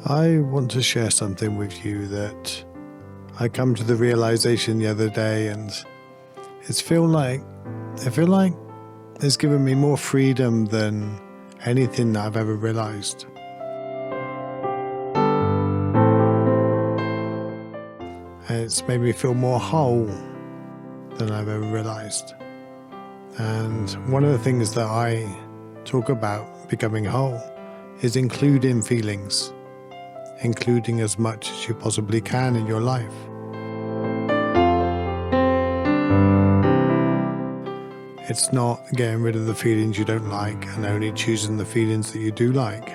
I want to share something with you that I come to the realization the other day, and I feel like it's given me more freedom than anything that I've ever realized. And it's made me feel more whole than I've ever realized. And one of the things that I talk about becoming whole is including feelings, including as much as you possibly can in your life. It's not getting rid of the feelings you don't like and only choosing the feelings that you do like.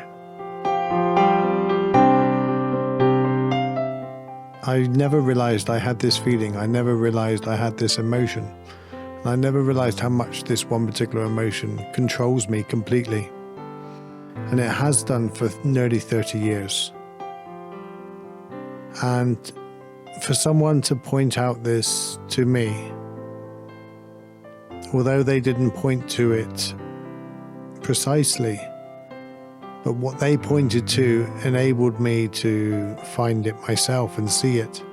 I never realized I had this feeling. I never realized I had this emotion. And I never realized how much this one particular emotion controls me completely. And it has done for nearly 30 years. And for someone to point out this to me, although they didn't point to it precisely, but what they pointed to enabled me to find it myself and see it.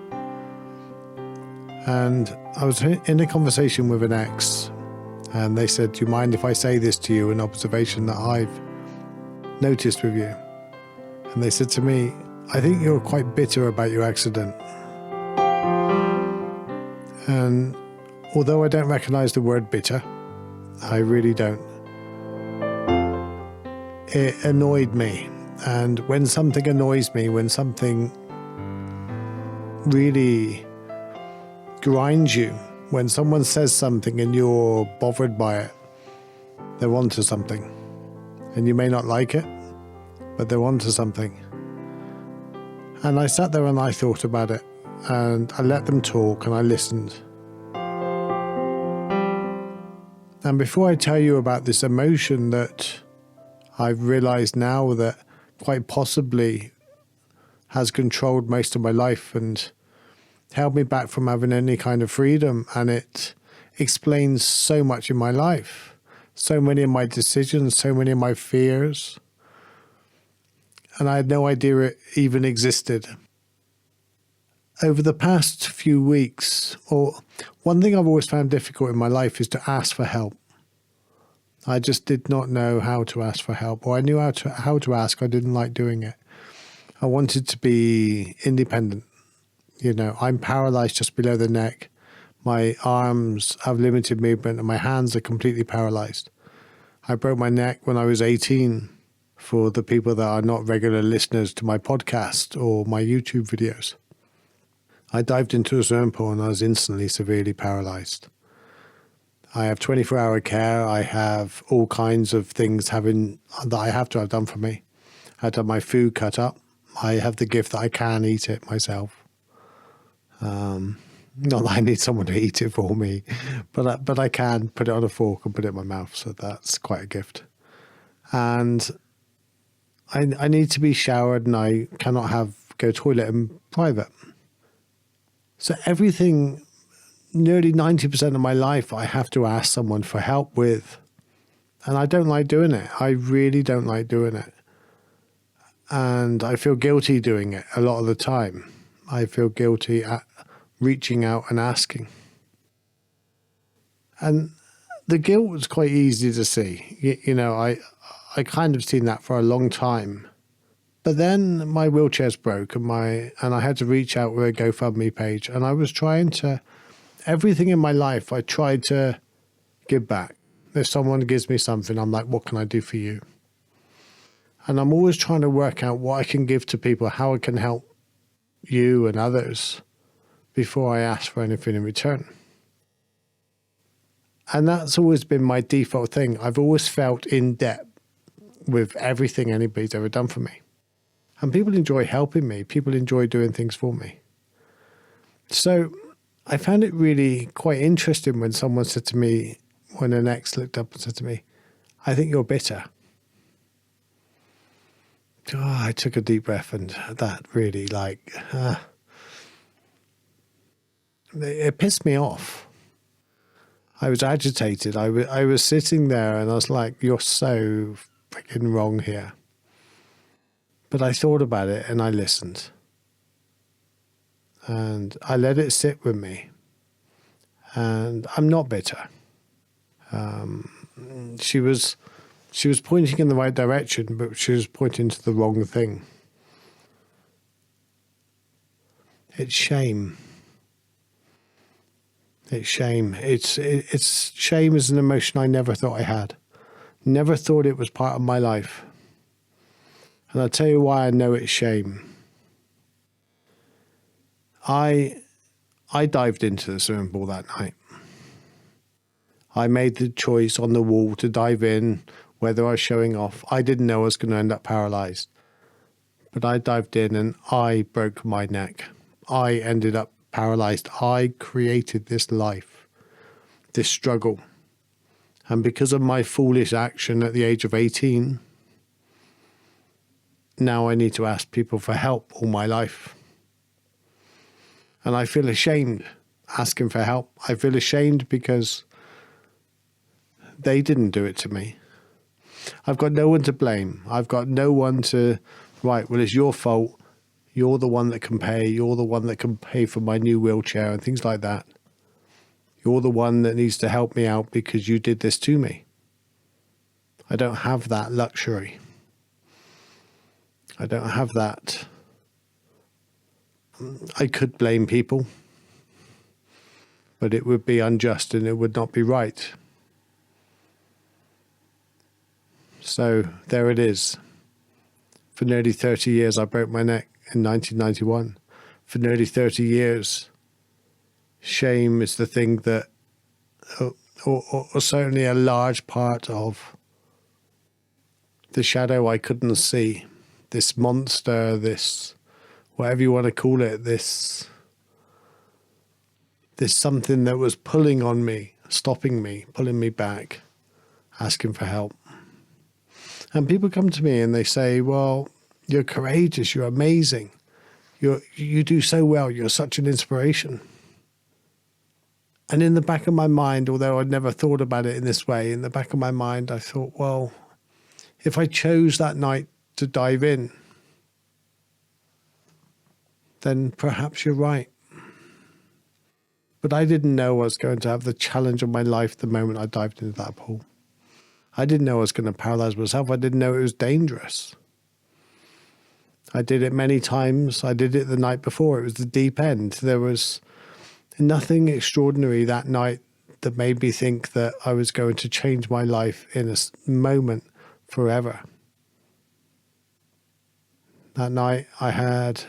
And I was in a conversation with an ex, and they said, "Do you mind if I say this to you, an observation that I've noticed with you?" And they said to me, "I think you're quite bitter about your accident." And although I don't recognize the word bitter, I really don't, it annoyed me. And when something annoys me, when something really grinds you, when someone says something and you're bothered by it, they're onto something. And you may not like it, but they're onto something. And I sat there and I thought about it, and I let them talk and I listened. And before I tell you about this emotion that I've realized now that quite possibly has controlled most of my life and held me back from having any kind of freedom, and it explains so much in my life, so many of my decisions, so many of my fears, and I had no idea it even existed. Over the past few weeks, or one thing I've always found difficult in my life is to ask for help. I just did not know how to ask for help, or I knew how to ask. I didn't like doing it. I wanted to be independent. You know, I'm paralyzed just below the neck. My arms have limited movement and my hands are completely paralyzed. I broke my neck when I was 18, for the people that are not regular listeners to my podcast or my YouTube videos. I dived into a swimming pool and I was instantly severely paralyzed. I have 24-hour care. I have all kinds of things that I have to have done for me. I had to have my food cut up. I have the gift that I can eat it myself. Not that I need someone to eat it for me, but I can put it on a fork and put it in my mouth. So that's quite a gift. And I need to be showered, and I cannot go toilet in private. So everything, nearly 90% of my life, I have to ask someone for help with. And I don't like doing it. I really don't like doing it. And I feel guilty doing it a lot of the time. I feel guilty at reaching out and asking. And the guilt was quite easy to see. You know, I kind of seen that for a long time. But then my wheelchair's broke and I had to reach out with a GoFundMe page, and I was trying to, everything in my life, I tried to give back. If someone gives me something, I'm like, what can I do for you? And I'm always trying to work out what I can give to people, how I can help you and others before I ask for anything in return. And that's always been my default thing. I've always felt in debt with everything anybody's ever done for me. And people enjoy helping me. People enjoy doing things for me. So I found it really quite interesting when someone said to me, when an ex looked up and said to me, "I think you're bitter." Oh, I took a deep breath, and that really it pissed me off. I was agitated. I was sitting there and I was like, you're so freaking wrong here. But I thought about it and I listened. And I let it sit with me. And I'm not bitter. She was pointing in the right direction, but she was pointing to the wrong thing. It's shame. It's shame. It's shame is an emotion I never thought I had. Never thought it was part of my life. And I'll tell you why I know it's shame. I dived into the swimming pool that night. I made the choice on the wall to dive in, whether I was showing off. I didn't know I was going to end up paralysed. But I dived in and I broke my neck. I ended up paralysed. I created this life, this struggle. And because of my foolish action at the age of 18, now I need to ask people for help all my life. And I feel ashamed asking for help. I feel ashamed because they didn't do it to me. I've got no one to blame. I've got no one to, right, well, it's your fault. You're the one that can pay. You're the one that can pay for my new wheelchair and things like that. You're the one that needs to help me out because you did this to me. I don't have that luxury. I don't have that. I could blame people, but it would be unjust and it would not be right. So there it is. For nearly 30 years, I broke my neck in 1991. For nearly 30 years, shame is the thing that, or certainly a large part of the shadow I couldn't see. This monster, this, whatever you want to call it, this something that was pulling on me, stopping me, pulling me back, asking for help. And people come to me and they say, well, you're courageous, you're amazing, you do so well, you're such an inspiration. And in the back of my mind, although I'd never thought about it in this way, in the back of my mind, I thought, well, if I chose that night to dive in, then perhaps you're right. But I didn't know I was going to have the challenge of my life the moment I dived into that pool. I didn't know I was going to paralyze myself. I didn't know it was dangerous. I did it many times. I did it the night before. It was the deep end. There was nothing extraordinary that night that made me think that I was going to change my life in a moment forever. That night I had,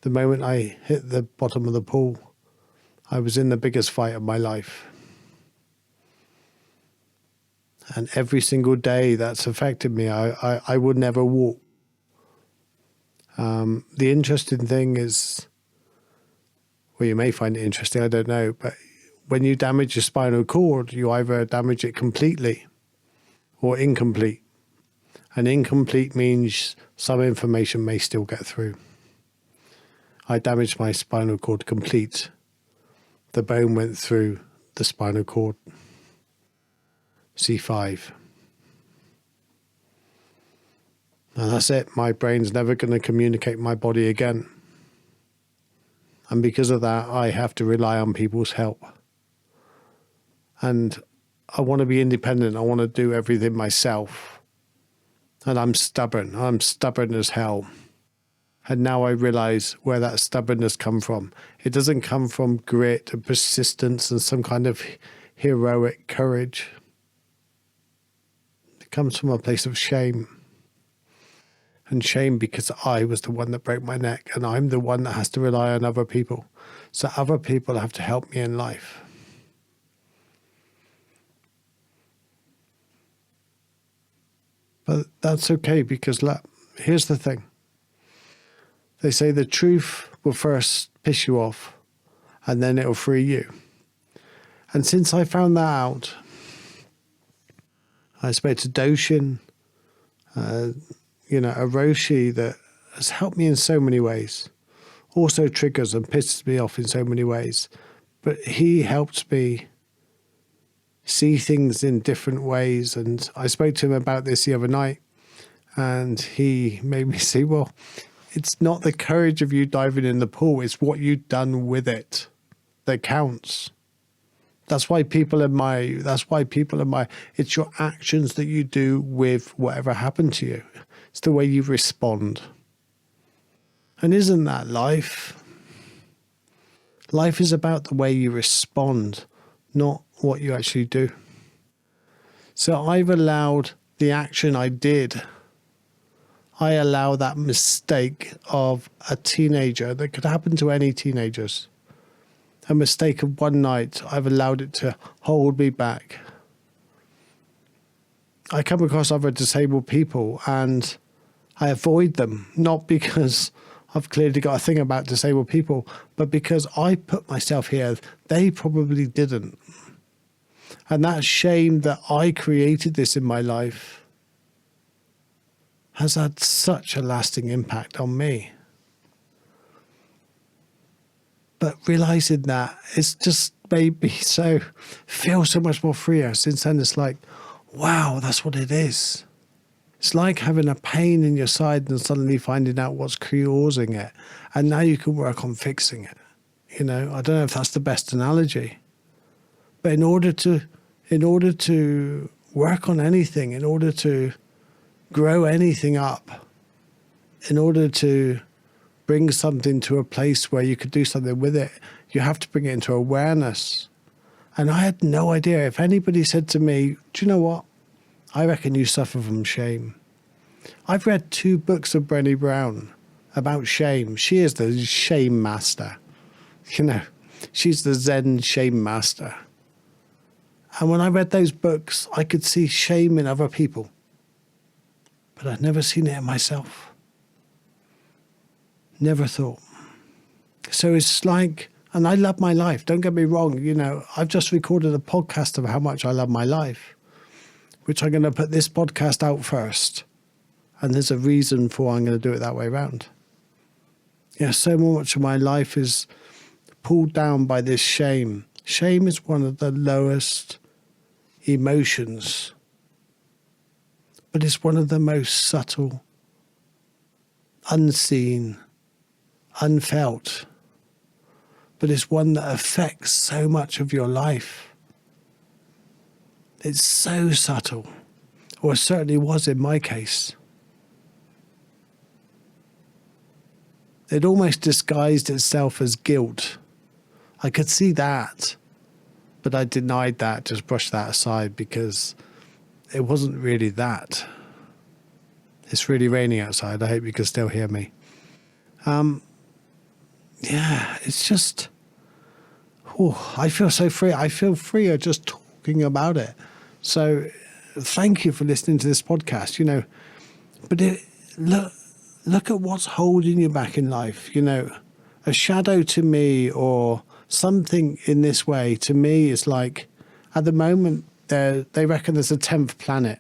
the moment I hit the bottom of the pool, I was in the biggest fight of my life. And every single day that's affected me, I would never walk. The interesting thing is, well, you may find it interesting, I don't know, but when you damage your spinal cord, you either damage it completely or incomplete. And incomplete means some information may still get through. I damaged my spinal cord complete. The bone went through the spinal cord. C5. And that's it. My brain's never going to communicate my body again. And because of that, I have to rely on people's help. And I want to be independent. I want to do everything myself. And I'm stubborn. I'm stubborn as hell. And now I realize where that stubbornness comes from. It doesn't come from grit and persistence and some kind of heroic courage. It comes from a place of shame. And shame because I was the one that broke my neck and I'm the one that has to rely on other people. So other people have to help me in life. But that's okay because look, here's the thing. They say the truth will first piss you off and then it'll free you. And since I found that out, I spoke to Doshin, a Roshi that has helped me in so many ways. Also triggers and pisses me off in so many ways. But he helped me see things in different ways. And I spoke to him about this the other night. And he made me see, well, it's not the courage of you diving in the pool, it's what you've done with it that counts. That's why people admire, it's your actions that you do with whatever happened to you. It's the way you respond. And isn't that life? Life is about the way you respond, not what you actually do. So I've allowed the action I did, I allow that mistake of a teenager that could happen to any teenagers. A mistake of one night, I've allowed it to hold me back. I come across other disabled people and I avoid them, not because I've clearly got a thing about disabled people, but because I put myself here, they probably didn't. And that shame that I created this in my life has had such a lasting impact on me. But realizing that, it's just made me feel so much more freer. Since then, it's like, wow, that's what it is. It's like having a pain in your side and suddenly finding out what's causing it. And now you can work on fixing it. I don't know if that's the best analogy. But in order to work on anything, in order to grow anything up, in order to bring something to a place where you could do something with it, you have to bring it into awareness. And I had no idea. If anybody said to me, do you know what? I reckon you suffer from shame. I've read 2 books of Brené Brown about shame. She is the shame master. She's the Zen shame master. And when I read those books, I could see shame in other people. But I'd never seen it in myself. Never thought. So it's like, and I love my life. Don't get me wrong. I've just recorded a podcast of how much I love my life, which I'm going to put this podcast out first. And there's a reason for I'm going to do it that way around. So much of my life is pulled down by this shame. Shame is one of the lowest emotions, but it's one of the most subtle, unseen, unfelt, but it's one that affects so much of your life. It's so subtle, or it certainly was in my case. It almost disguised itself as guilt. I could see that, but I denied that, just brushed that aside because it wasn't really that. It's really raining outside. I hope you can still hear me. It's just, I feel so free. I feel freer just talking about it. So thank you for listening to this podcast, But look at what's holding you back in life, A shadow to me or something in this way, to me, is like, at the moment, they reckon there's a 10th planet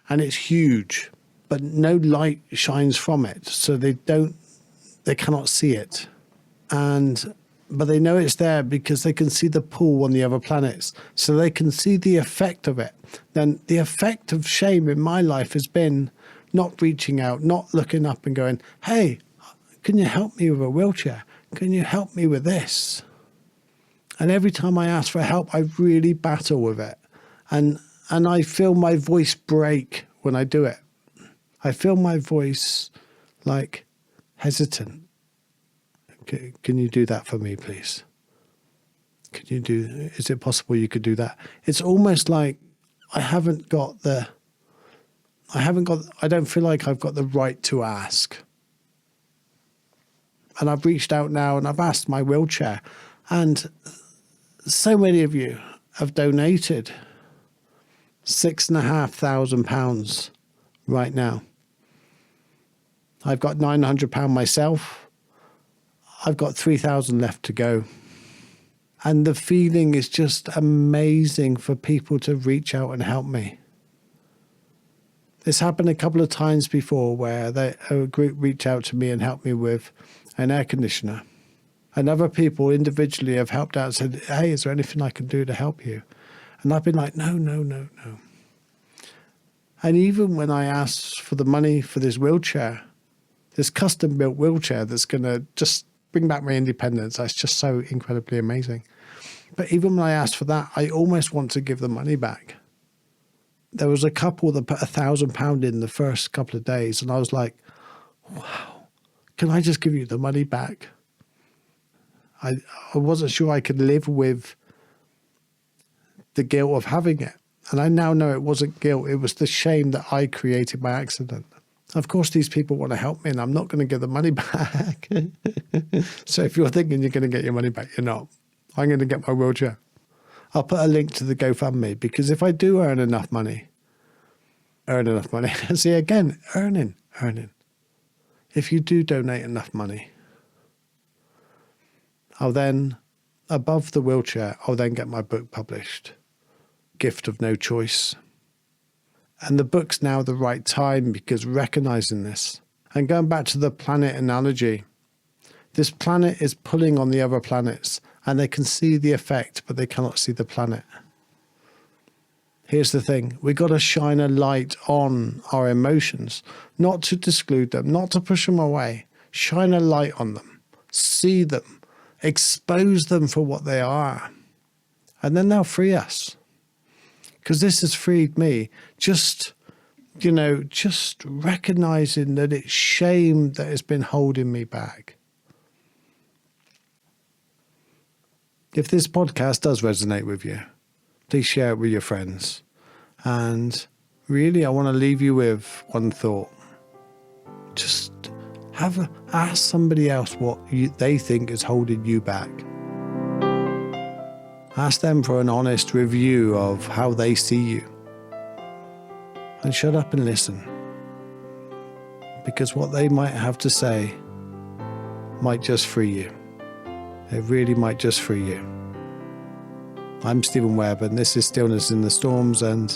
and it's huge, but no light shines from it. So they cannot see it. But they know it's there because they can see the pull on the other planets. So they can see the effect of it. Then the effect of shame in my life has been not reaching out, not looking up and going, hey, can you help me with a wheelchair? Can you help me with this? And every time I ask for help, I really battle with it. And I feel my voice break when I do it. I feel my voice like hesitant. Can you do that for me, please? Is it possible you could do that? It's almost like I don't feel like I've got the right to ask. And I've reached out now and I've asked my wheelchair. And so many of you have donated £6,500 right now. I've got £900 myself. I've got 3,000 left to go. And the feeling is just amazing for people to reach out and help me. It's happened a couple of times before where a group reached out to me and helped me with an air conditioner. And other people individually have helped out and said, hey, is there anything I can do to help you? And I've been like, no. And even when I asked for the money for this wheelchair, this custom built wheelchair that's going to just bring back my independence, that's just so incredibly amazing. But even when I asked for that, I almost want to give the money back. There was a couple that put £1,000 in the first couple of days, and I was like, wow, can I just give you the money back? I wasn't sure I could live with the guilt of having it. And I now know it wasn't guilt, it was the shame that I created by accident. Of course, these people want to help me, and I'm not going to give the money back. So if you're thinking you're going to get your money back, you're not. I'm going to get my wheelchair. I'll put a link to the GoFundMe, because if I do earn enough money, see again, earning. If you do donate enough money, I'll then, above the wheelchair, I'll then get my book published, Gift of No Choice. And the book's now the right time, because recognizing this, and going back to the planet analogy, this planet is pulling on the other planets, and they can see the effect, but they cannot see the planet. Here's the thing. We've got to shine a light on our emotions, not to exclude them, not to push them away. Shine a light on them. See them. Expose them for what they are. And then they'll free us. Because this has freed me. Just recognizing that it's shame that has been holding me back. If this podcast does resonate with you, please share it with your friends. And really, I want to leave you with one thought. Just ask somebody else what they think is holding you back. Ask them for an honest review of how they see you. And shut up and listen. Because what they might have to say might just free you. It really might just free you. I'm Stephen Webb, and this is Stillness in the Storms. And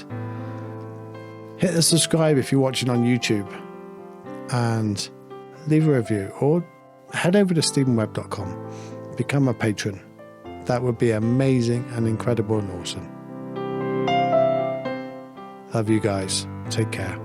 hit the subscribe if you're watching on YouTube. And leave a review. Or head over to stephenwebb.com. Become a patron. That would be amazing and incredible and awesome. Love you guys. Take care.